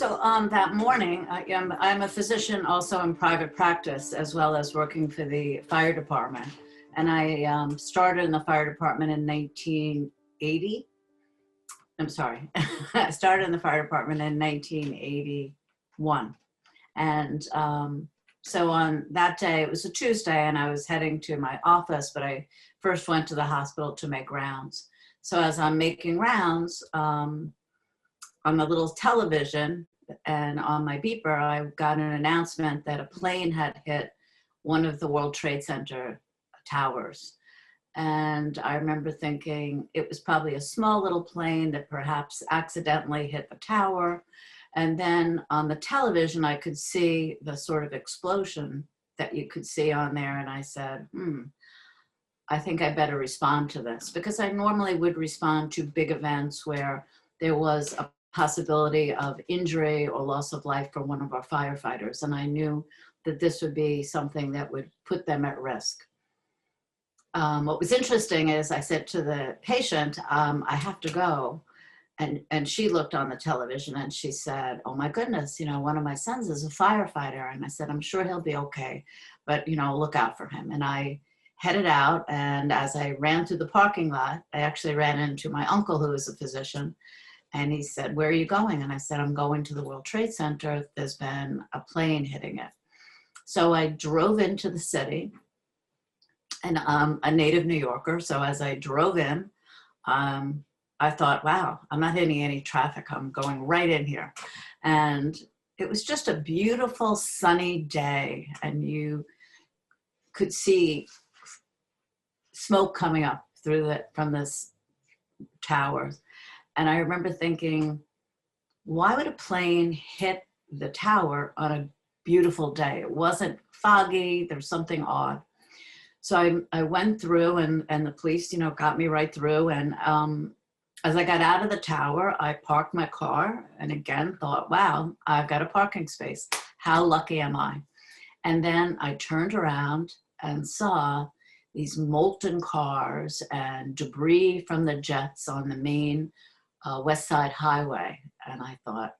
So that morning, I'm a physician also in private practice, as well as working for the fire department. And I started in the fire department in 1980. I'm sorry, I started in the fire department in 1981. And so on that day, it was a Tuesday, and I was heading to my office, but I first went to the hospital to make rounds. So as I'm making rounds, on the little television and on my beeper, I got an announcement that a plane had hit one of the World Trade Center towers. And I remember thinking it was probably a small little plane that perhaps accidentally hit the tower. And then on the television, I could see the sort of explosion that you could see on there. And I said, I think I better respond to this, because I normally would respond to big events where there was a possibility of injury or loss of life for one of our firefighters. And I knew that this would be something that would put them at risk. What was interesting is I said to the patient, I have to go. And she looked on the television and she said, oh my goodness, one of my sons is a firefighter. And I said, I'm sure he'll be okay, but look out for him. And I headed out, and as I ran through the parking lot, I actually ran into my uncle, who is a physician. And he said, where are you going? And I said, I'm going to the World Trade Center. There's been a plane hitting it. So I drove into the city, and I'm a native New Yorker. So as I drove in, I thought, wow, I'm not hitting any traffic. I'm going right in here. And it was just a beautiful sunny day. And you could see smoke coming up from this tower. And I remember thinking, why would a plane hit the tower on a beautiful day? It wasn't foggy, there was something odd. So I went through, and the police, got me right through. And as I got out of the tower, I parked my car and again thought, wow, I've got a parking space. How lucky am I? And then I turned around and saw these molten cars and debris from the jets on the main West Side Highway. And I thought,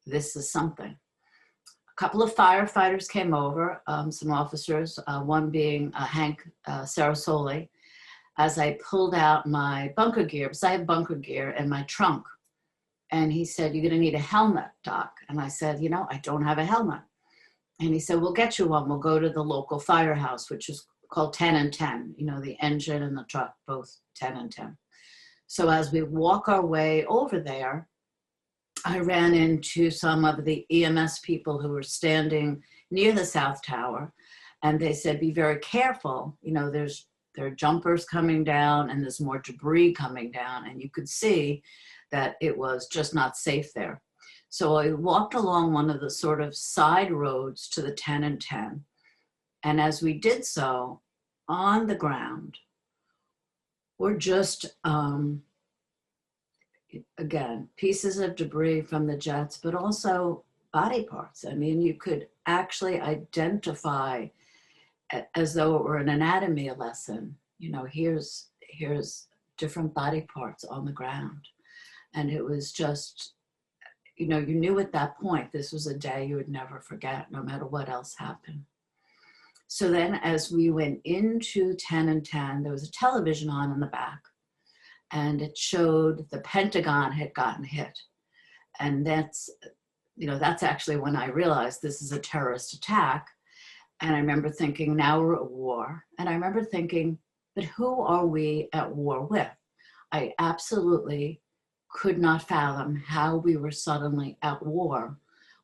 this is something. A couple of firefighters came over, some officers, one being Hank Sarasoli, as I pulled out my bunker gear, because I have bunker gear in my trunk. And he said, you're gonna need a helmet, Doc. And I said, I don't have a helmet. And he said, we'll get you one. We'll go to the local firehouse, which is called 10 and 10, the engine and the truck, both 10 and 10. So as we walk our way over there, I ran into some of the EMS people who were standing near the South Tower, and they said, be very careful. There are jumpers coming down and there's more debris coming down, and you could see that it was just not safe there. So I walked along one of the sort of side roads to the 10 and 10. And as we did so, on the ground were just, again, pieces of debris from the jets, but also body parts. I mean, you could actually identify, as though it were an anatomy lesson, here's different body parts on the ground. And it was just, you knew at that point, this was a day you would never forget, no matter what else happened. So then as we went into 10 and 10, there was a television on in the back, and it showed the Pentagon had gotten hit. And that's actually when I realized this is a terrorist attack. And I remember thinking, now we're at war. And I remember thinking, but who are we at war with? I absolutely could not fathom how we were suddenly at war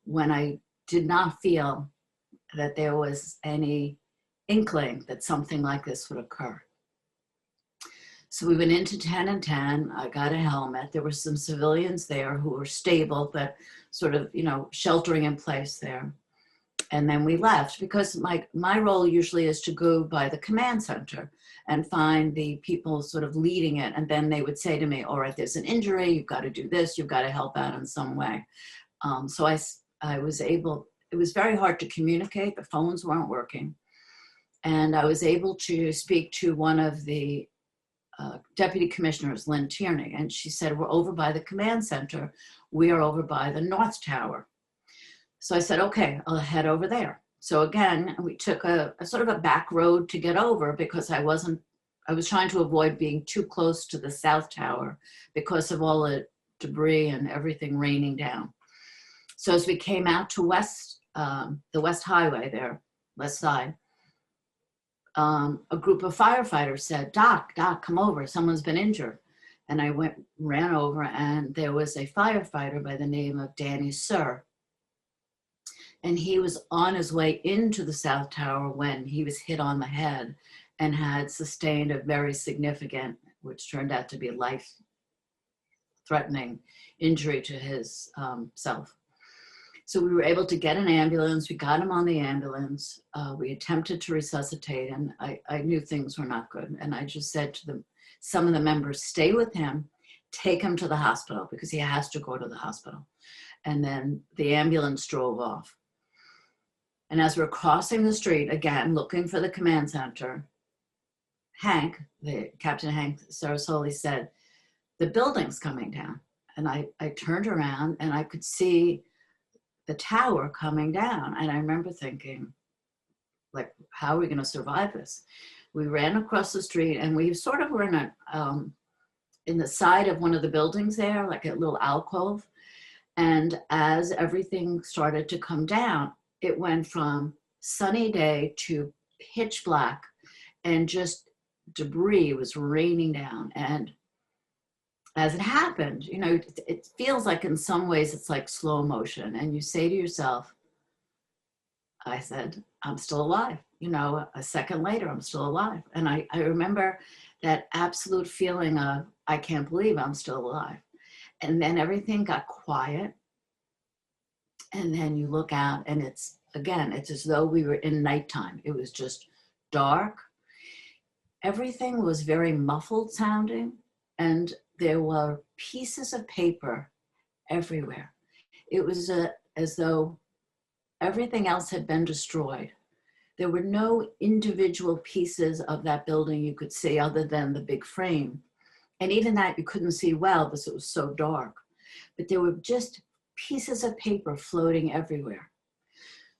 when I did not feel that there was any inkling that something like this would occur. So we went into 10 and 10, I got a helmet. There were some civilians there who were stable, but sort of, sheltering in place there. And then we left, because my role usually is to go by the command center and find the people sort of leading it. And then they would say to me, all right, there's an injury, you've got to do this, you've got to help out in some way. So I was able, it was very hard to communicate, the phones weren't working. And I was able to speak to one of the deputy commissioner is Lynn Tierney, and she said, we're over by the command center. We are over by the North Tower. So I said, okay, I'll head over there. So again, we took a sort of a back road to get over because I was trying to avoid being too close to the South Tower because of all the debris and everything raining down. So as we came out to the West Highway there, West Side, a group of firefighters said, Doc, come over, someone's been injured. And I ran over, and there was a firefighter by the name of Danny Sir. And he was on his way into the South Tower when he was hit on the head and had sustained a very significant, which turned out to be life-threatening injury to his self. So we were able to get an ambulance. We got him on the ambulance. We attempted to resuscitate, and I knew things were not good. And I just said to some of the members, stay with him, take him to the hospital because he has to go to the hospital. And then the ambulance drove off. And as we're crossing the street, again, looking for the command center, Captain Hank Sarasoli said, the building's coming down. And I turned around and I could see the tower coming down. And I remember thinking, like, how are we going to survive this? We ran across the street and we sort of were in the side of one of the buildings there, like a little alcove. And as everything started to come down, it went from sunny day to pitch black and just debris was raining down. And as it happened, you know, it feels like in some ways it's like slow motion. And you say to yourself, I said, I'm still alive. You know, a second later, I'm still alive. And I remember that absolute feeling of, I can't believe I'm still alive. And then everything got quiet. And then you look out and it's as though we were in nighttime. It was just dark. Everything was very muffled sounding. And there were pieces of paper everywhere. It was as though everything else had been destroyed. There were no individual pieces of that building you could see other than the big frame. And even that you couldn't see well because it was so dark. But there were just pieces of paper floating everywhere.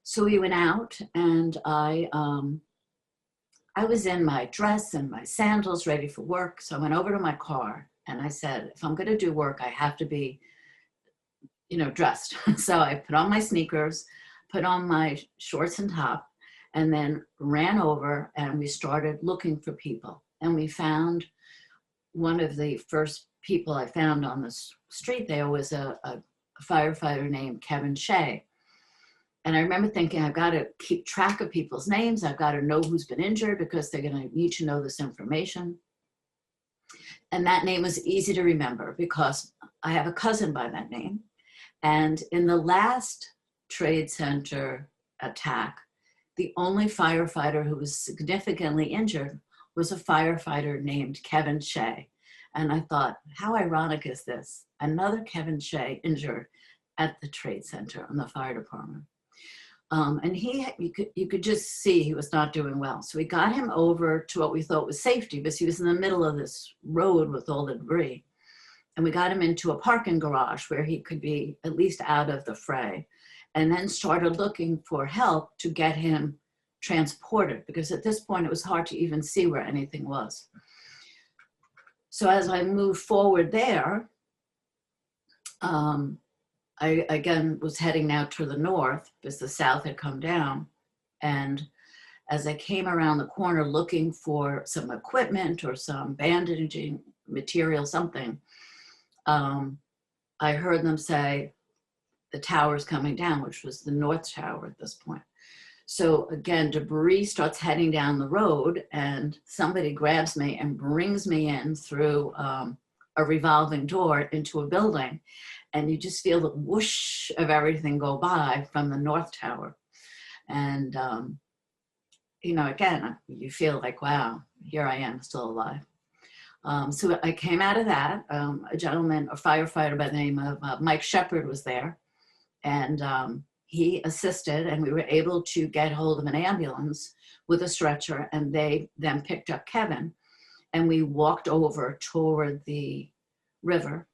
So we went out and I was in my dress and my sandals ready for work. So I went over to my car and I said, if I'm going to do work, I have to be, you know, dressed. So I put on my sneakers, put on my shorts and top, and then ran over and we started looking for people. And we found one of the first people I found on the street there was a firefighter named Kevin Shea. And I remember thinking, I've got to keep track of people's names. I've got to know who's been injured because they're going to need to know this information. And that name was easy to remember because I have a cousin by that name. And in the last Trade Center attack, the only firefighter who was significantly injured was a firefighter named Kevin Shea. And I thought, how ironic is this? Another Kevin Shea injured at the Trade Center in the fire department. And you could just see he was not doing well. So we got him over to what we thought was safety because he was in the middle of this road with all the debris. And we got him into a parking garage where he could be at least out of the fray, and then started looking for help to get him transported because at this point it was hard to even see where anything was. So as I moved forward there, I again was heading now to the north because the south had come down. And as I came around the corner looking for some equipment or some bandaging material, something, I heard them say, the tower's coming down, which was the North Tower at this point. So again, debris starts heading down the road and somebody grabs me and brings me in through a revolving door into a building. And you just feel the whoosh of everything go by from the North Tower. And, you know, again, you feel like, wow, here I am still alive. So I came out of that. A gentleman, a firefighter by the name of Mike Shepard was there. And he assisted and we were able to get hold of an ambulance with a stretcher, and they then picked up Kevin. and we walked over toward the river.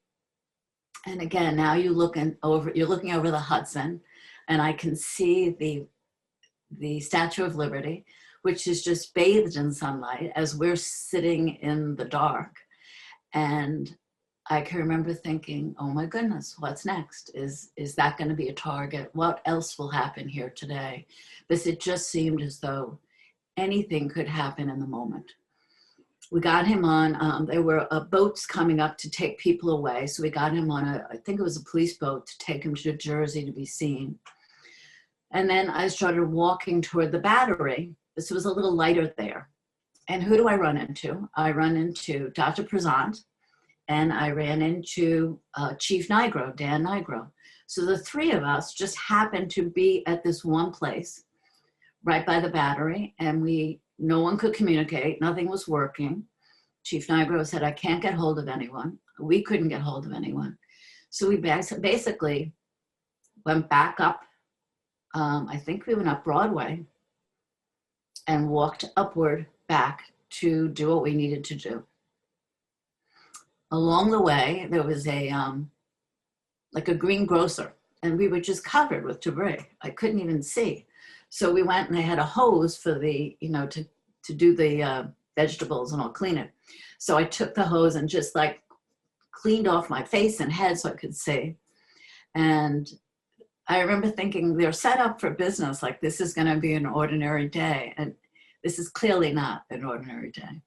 And again, now you're looking over the Hudson, and I can see the Statue of Liberty, which is just bathed in sunlight as we're sitting in the dark. And I can remember thinking, oh my goodness, what's next? Is that going to be a target? What else will happen here today? Because it just seemed as though anything could happen in the moment. We got him on, there were boats coming up to take people away. So we got him on I think it was a police boat to take him to Jersey to be seen. And then I started walking toward the Battery. This was a little lighter there. And who do I run into? I run into Dr. Prezant, and I ran into Chief Nigro, Dan Nigro. So the three of us just happened to be at this one place right by the Battery, and no one could communicate, nothing was working. Chief Nigro said, I can't get hold of anyone. We couldn't get hold of anyone. So we basically went back up, I think we went up Broadway and walked upward back to do what we needed to do. Along the way, there was like a greengrocer, and we were just covered with debris. I couldn't even see. So we went, and they had a hose for the, to do the vegetables and all, clean it. So I took the hose and just like cleaned off my face and head so I could see. And I remember thinking, they're set up for business, like this is gonna be an ordinary day. And this is clearly not an ordinary day.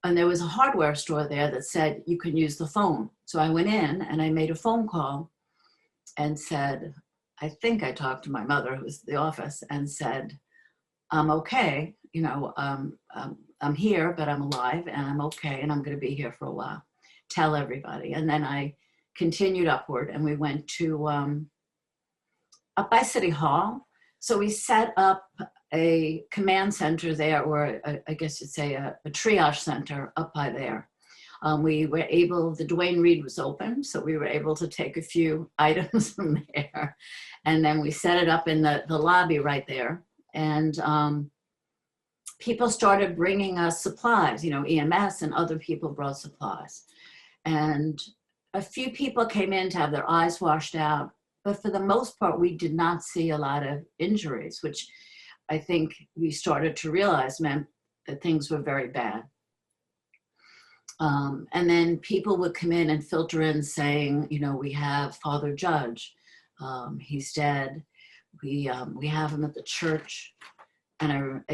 And there was a hardware store there that said you can use the phone. So I went in and I made a phone call and said, I think I talked to my mother, who was at the office, and said, I'm okay, I'm here, but I'm alive and I'm okay, and I'm gonna be here for a while. Tell everybody. And then I continued upward, and we went to up by City Hall. So we set up a command center there, or I guess you'd say a triage center up by there. We were able, the Duane Reade was open, so we were able to take a few items from there. And then we set it up in the lobby right there. And people started bringing us supplies, EMS and other people brought supplies. And a few people came in to have their eyes washed out, but for the most part, we did not see a lot of injuries, which I think we started to realize meant that things were very bad. And then people would come in and filter in saying, we have Father Judge, he's dead. We have him at the church, and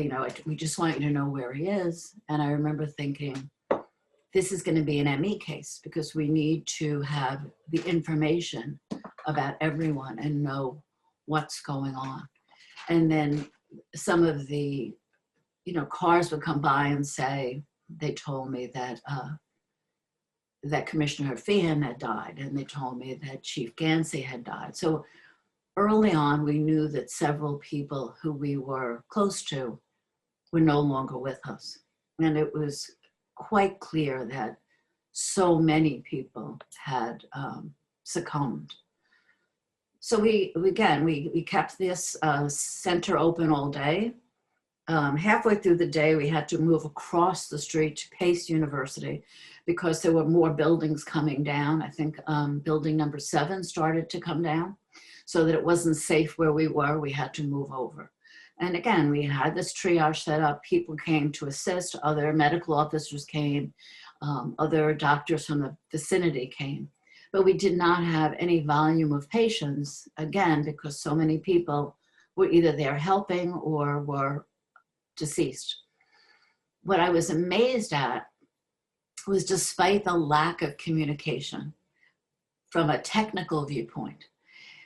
we just want you to know where he is. And I remember thinking, this is going to be an ME case because we need to have the information about everyone and know what's going on. And then some of the, cars would come by and say, they told me that that Commissioner Feehan had died, and they told me that Chief Gansey had died. So early on, we knew that several people who we were close to were no longer with us. And it was quite clear that so many people had succumbed. So we kept this center open all day. Halfway through the day, we had to move across the street to Pace University because there were more buildings coming down. I think building number 7 started to come down, so that it wasn't safe where we were. We had to move over. And again, we had this triage set up. People came to assist. Other medical officers came. Other doctors from the vicinity came. But we did not have any volume of patients, again, because so many people were either there helping or were deceased. What I was amazed at was, despite the lack of communication from a technical viewpoint,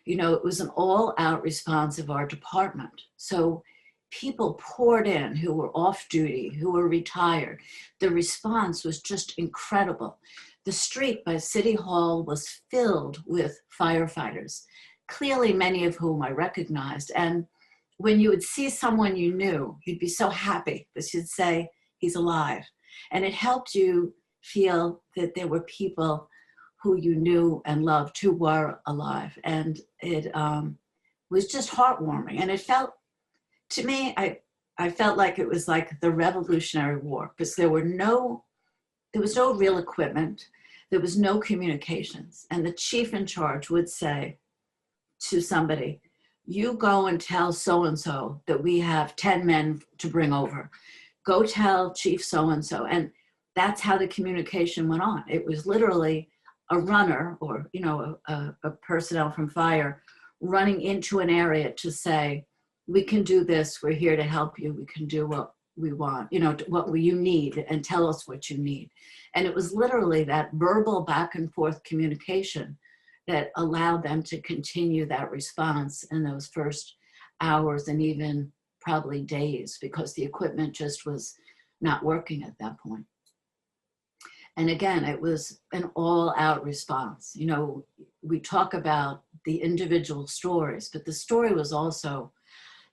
it was an all-out response of our department. So people poured in who were off duty, who were retired. The response was just incredible. The street by City Hall was filled with firefighters, clearly many of whom I recognized. And when you would see someone you knew, you'd be so happy because you'd say, he's alive. And it helped you feel that there were people who you knew and loved who were alive. And it was just heartwarming. And it felt, to me, I felt like it was like the Revolutionary War, because there were no there was no real equipment. There was no communications. And the chief in charge would say to somebody, you go and tell so-and-so that we have 10 men to bring over. Go tell chief so-and-so. And that's how the communication went on. It was literally a runner or, a personnel from fire running into an area to say, we can do this. We're here to help you. We can do what we want, what you need, and tell us what you need. And it was literally that verbal back and forth communication that allowed them to continue that response in those first hours and even probably days, because the equipment just was not working at that point. And again, it was an all-out response. We talk about the individual stories, but the story was also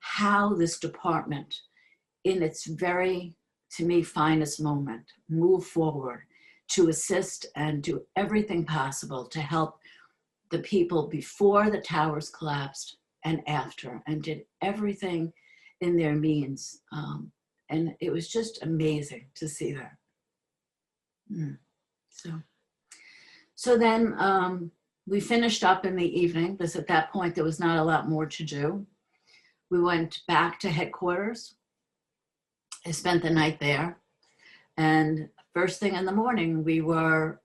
how this department, in its very, to me, finest moment, moved forward to assist and do everything possible to help the people before the towers collapsed and after, and did everything in their means. And it was just amazing to see that. So then we finished up in the evening, because at that point there was not a lot more to do. We went back to headquarters. I spent the night there. And first thing in the morning, we were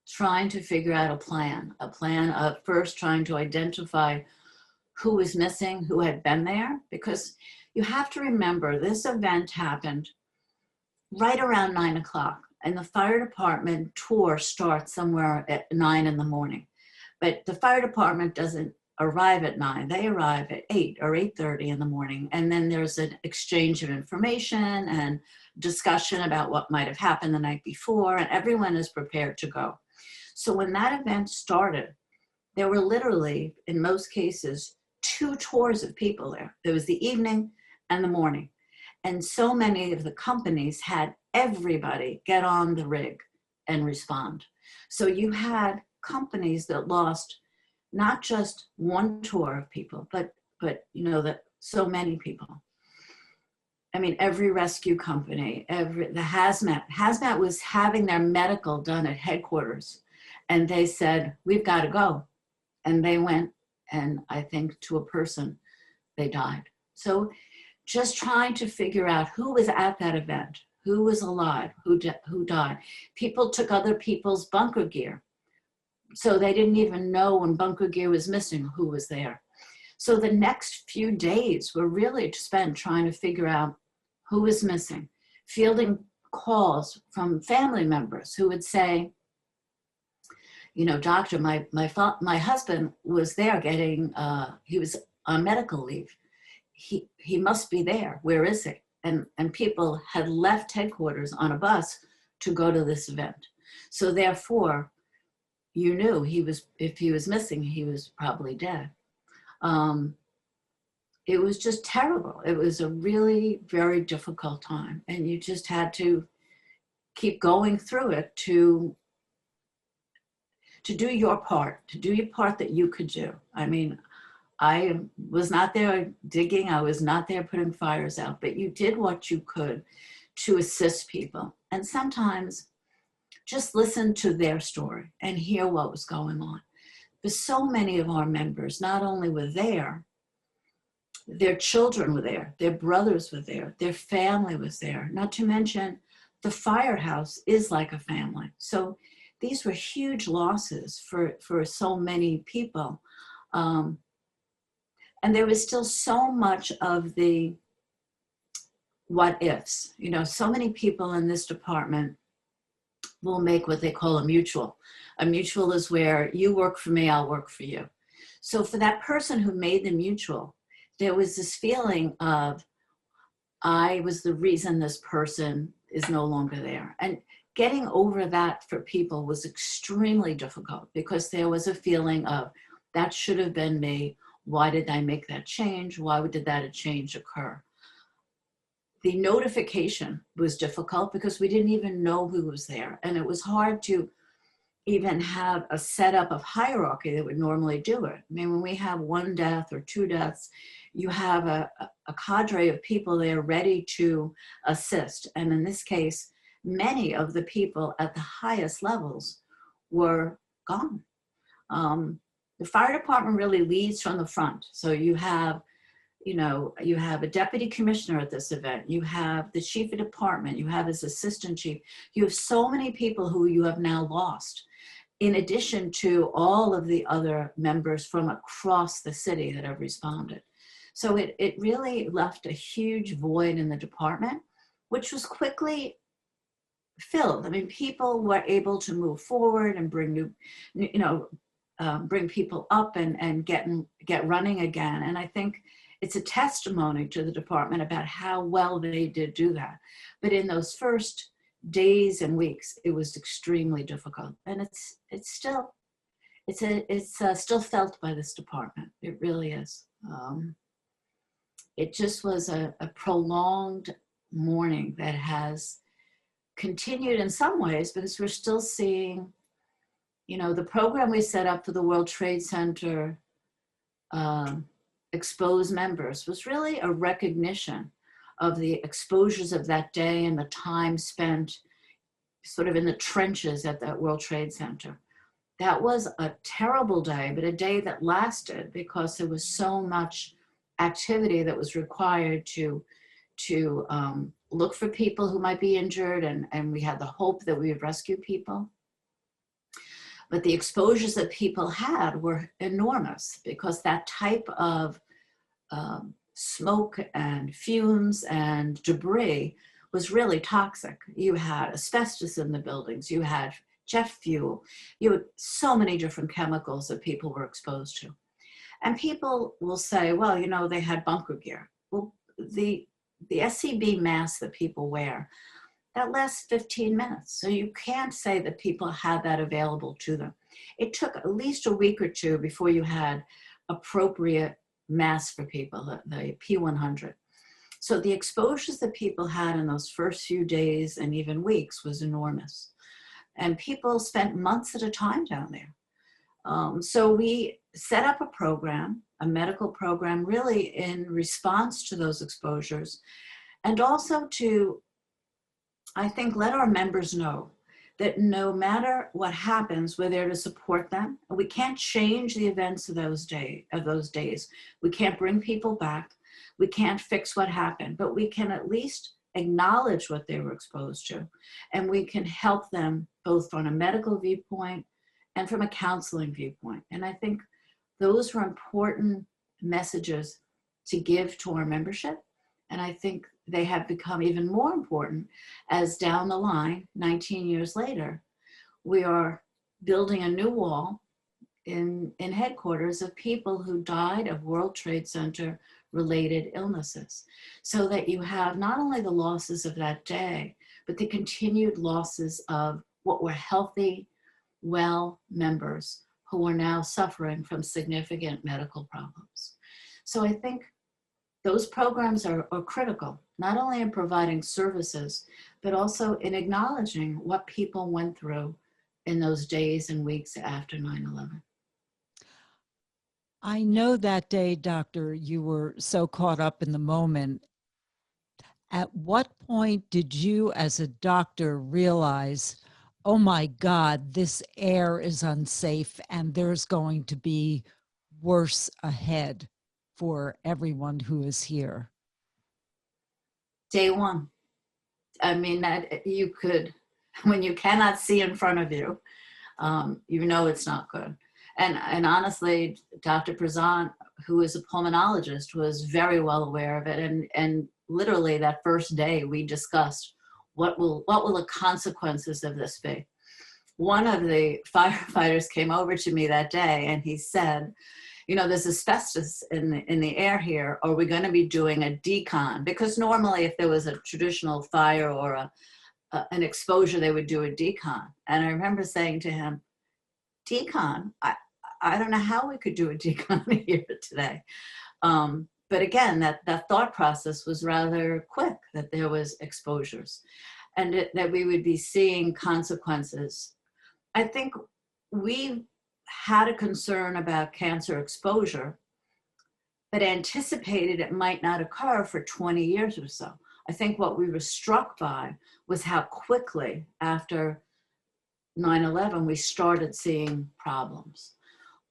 trying to figure out a plan of first trying to identify who was missing, who had been there, because you have to remember this event happened right around 9 o'clock, and the fire department tour starts somewhere at 9 in the morning. But the fire department doesn't arrive at 9, they arrive at 8 or 8:30 in the morning. And then there's an exchange of information and discussion about what might have happened the night before, and everyone is prepared to go. So when that event started, there were literally, in most cases, 2 tours of people there. There was the evening and the morning. And so many of the companies had everybody get on the rig and respond. So you had companies that lost not just one tour of people, but that so many people. I mean, every rescue company, the hazmat was having their medical done at headquarters, and they said, we've got to go. And they went, and I think to a person, they died. So just trying to figure out who was at that event, who was alive, who died. People took other people's bunker gear. So they didn't even know when bunker gear was missing who was there. So the next few days were really spent trying to figure out who was missing, fielding calls from family members who would say, doctor, my husband was there he was on medical leave. He must be there. Where is he? And people had left headquarters on a bus to go to this event. So therefore, you knew if he was missing, he was probably dead. It was just terrible. It was a really very difficult time. And you just had to keep going through it to do your part, that you could do. I mean, I was not there digging. I was not there putting fires out, but you did what you could to assist people. And sometimes just listen to their story and hear what was going on. But so many of our members not only were there, their children were there, their brothers were there, their family was there, not to mention the firehouse is like a family. So these were huge losses for so many people. And there was still so much of the what ifs. So many people in this department will make what they call a mutual. A mutual is where you work for me, I'll work for you. So for that person who made the mutual, there was this feeling of, I was the reason this person is no longer there. And getting over that for people was extremely difficult, because there was a feeling of, that should have been me. Why did I make that change? Why did that change occur? The notification was difficult because we didn't even know who was there. And it was hard to even have a setup of hierarchy that would normally do it. I mean, when we have 1 death or 2 deaths, you have a cadre of people there ready to assist. And in this case, many of the people at the highest levels were gone. The fire department really leads from the front. So you have a deputy commissioner at this event, you have the chief of department, you have his assistant chief, you have so many people who you have now lost, in addition to all of the other members from across the city that have responded. So it really left a huge void in the department, which was quickly filled. I mean, people were able to move forward and bring bring people up and get running again. And I think it's a testimony to the department about how well they did do that. But in those first days and weeks, it was extremely difficult, and it's still felt by this department. It really is. It just was a prolonged mourning that has continued in some ways, because we're still seeing, the program we set up for the World Trade Center exposed members was really a recognition of the exposures of that day and the time spent sort of in the trenches at that World Trade Center. That was a terrible day, but a day that lasted because there was so much activity that was required to look for people who might be injured, and we had the hope that we would rescue people. But the exposures that people had were enormous, because that type of smoke and fumes and debris was really toxic. You had asbestos in the buildings, you had jet fuel, you had so many different chemicals that people were exposed to. And people will say, well, they had bunker gear. Well, the SCB mask that people wear, that lasts 15 minutes. So you can't say that people had that available to them. It took at least a week or two before you had appropriate masks for people, the P100. So the exposures that people had in those first few days and even weeks was enormous. And people spent months at a time down there. So we set up a program, a medical program, really in response to those exposures, and also to, I think, let our members know that no matter what happens, we're there to support them. We can't change the events of those days. We can't bring people back. We can't fix what happened, but we can at least acknowledge what they were exposed to, and we can help them both from a medical viewpoint and from a counseling viewpoint. And I think those were important messages to give to our membership. And I think they have become even more important as down the line, 19 years later, we are building a new wall in headquarters of people who died of World Trade Center related illnesses, so that you have not only the losses of that day, but the continued losses of what were healthy, well members who are now suffering from significant medical problems. So I think those programs are critical, not only in providing services, but also in acknowledging what people went through in those days and weeks after 9/11. I know that day, Doctor, you were so caught up in the moment. At what point did you as a doctor realize, oh my God, this air is unsafe and there's going to be worse ahead for everyone who is here? Day one. I mean, that you could, when you cannot see in front of you, it's not good. And honestly, Dr. Prezant, who is a pulmonologist, was very well aware of it. And literally that first day we discussed what will the consequences of this be. One of the firefighters came over to me that day and he said, there's asbestos in the air here. Are we going to be doing a decon? Because normally if there was a traditional fire or an exposure, they would do a decon. And I remember saying to him, decon? I don't know how we could do a decon here today. But again, that thought process was rather quick, that there was exposures and that we would be seeing consequences. I think we had a concern about cancer exposure, but anticipated it might not occur for 20 years or so. I think what we were struck by was how quickly after 9/11 we started seeing problems.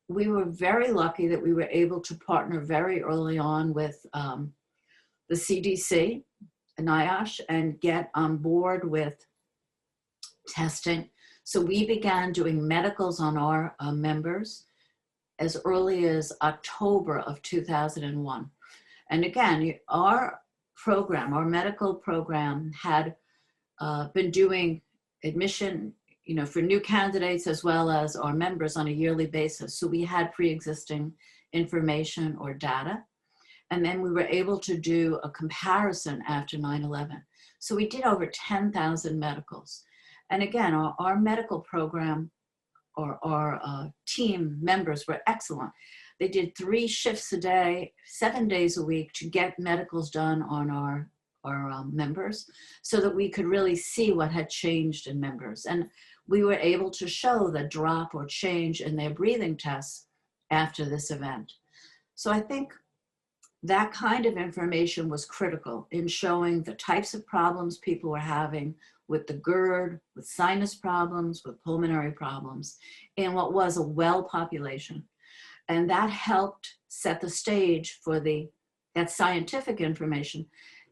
We were very lucky that we were able to partner very early on with the CDC, NIOSH, and get on board with testing. So we began doing medicals on our members as early as October of 2001. And again, our program, our medical program had been doing admission, for new candidates as well as our members on a yearly basis. So we had pre-existing information or data. And then we were able to do a comparison after 9/11. So we did over 10,000 medicals. And again, our medical program or our team members were excellent. They did 3 shifts a day, 7 days a week to get medicals done on our members so that we could really see what had changed in members. And we were able to show the drop or change in their breathing tests after this event. So I think that kind of information was critical in showing the types of problems people were having with the GERD, with sinus problems, with pulmonary problems, in what was a well population. And that helped set the stage for that scientific information,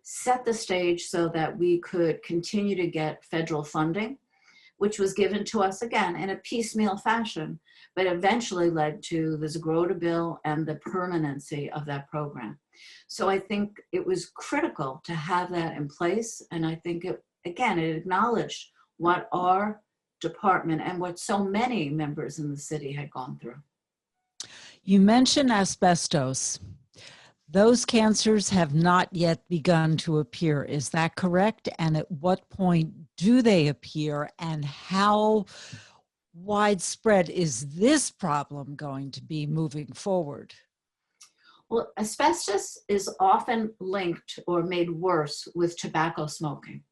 set the stage so that we could continue to get federal funding, which was given to us again in a piecemeal fashion, but eventually led to the Zagrota bill and the permanency of that program. So I think it was critical to have that in place. And I think it acknowledged what our department and what so many members in the city had gone through. You mentioned asbestos. Those cancers have not yet begun to appear. Is that correct? And at what point do they appear? And how widespread is this problem going to be moving forward? Well, asbestos is often linked or made worse with tobacco smoking,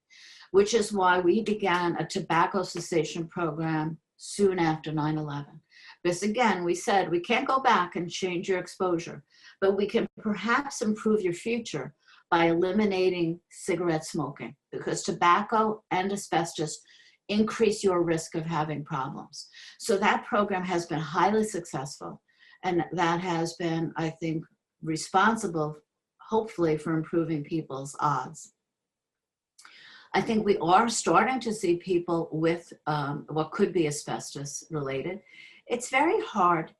which is why we began a tobacco cessation program soon after 9/11. Because again, we said we can't go back and change your exposure, but we can perhaps improve your future by eliminating cigarette smoking, because tobacco and asbestos increase your risk of having problems. So that program has been highly successful, and that has been, I think, responsible, hopefully, for improving people's odds. I think we are starting to see people with what could be asbestos related. It's very hard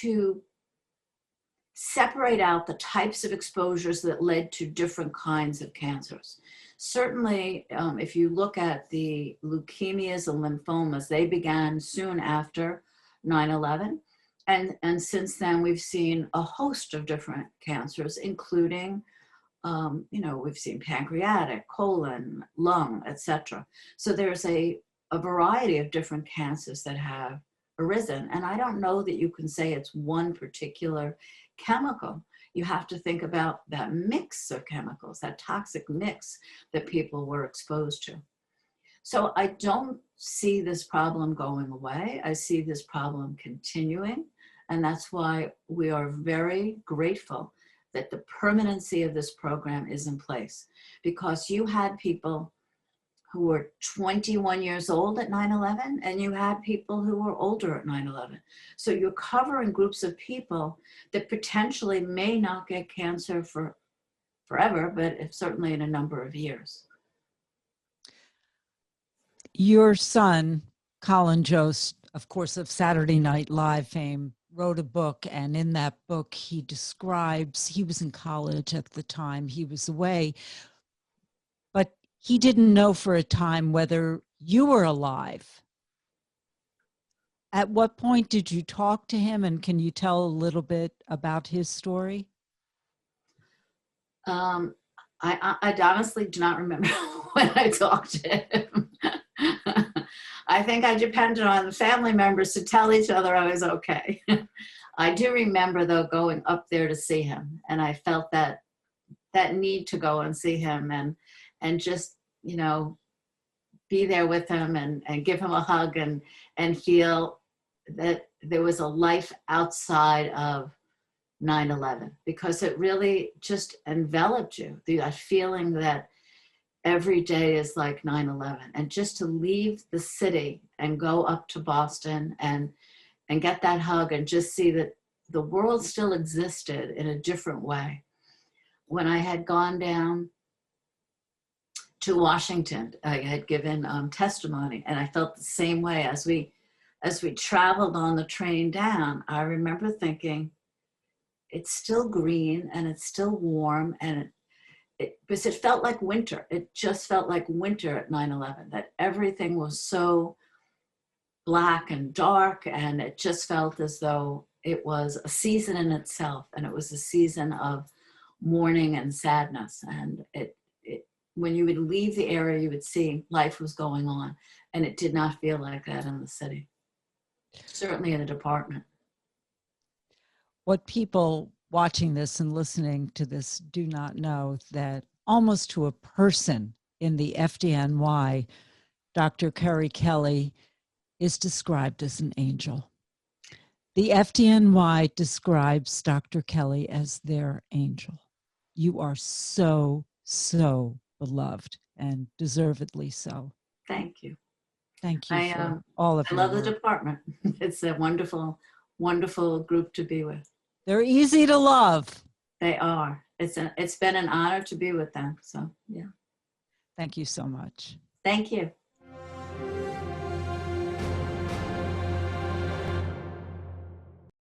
to separate out the types of exposures that led to different kinds of cancers. Certainly, if you look at the leukemias and lymphomas, they began soon after 9/11. And since then, we've seen a host of different cancers, including, we've seen pancreatic, colon, lung, etc. So there's a variety of different cancers that have arisen. And I don't know that you can say it's one particular chemical. You have to think about that mix of chemicals, that toxic mix that people were exposed to. So I don't see this problem going away. I see this problem continuing. And that's why we are very grateful that the permanency of this program is in place, because you had people who were 21 years old at 9/11, and you had people who were older at 9/11. So you're covering groups of people that potentially may not get cancer for forever, but certainly in a number of years. Your son, Colin Jost, of course, of Saturday Night Live fame, wrote a book, and in that book he describes, he was in college at the time, he was away, but he didn't know for a time whether you were alive. At what point did you talk to him, and can you tell a little bit about his story? I honestly do not remember when I talked to him. I think I depended on the family members to tell each other I was okay. I do remember, though, going up there to see him, and I felt that need to go and see him and just, be there with him and give him a hug and feel that there was a life outside of 9/11, because it really just enveloped you, that feeling that every day is like 9/11. And just to leave the city and go up to Boston and get that hug and just see that the world still existed in a different way. When I had gone down to Washington, I had given testimony, and I felt the same way as we traveled on the train down. I remember thinking, it's still green and it's still warm, and because it felt like winter. It just felt like winter at 9/11, that everything was so black and dark, and it just felt as though it was a season in itself, and it was a season of mourning and sadness. And when you would leave the area, you would see life was going on, and it did not feel like that in the city, certainly in the department. What people watching this and listening to this do not know, that almost to a person in the FDNY, Dr. Kerry Kelly is described as an angel. The FDNY describes Dr. Kelly as their angel. You are so, so beloved, and deservedly so. Thank you. Thank you for all of I your love work. the department. It's a wonderful, wonderful group to be with. They're easy to love. They are. It's been an honor to be with them. So, yeah. Thank you so much. Thank you.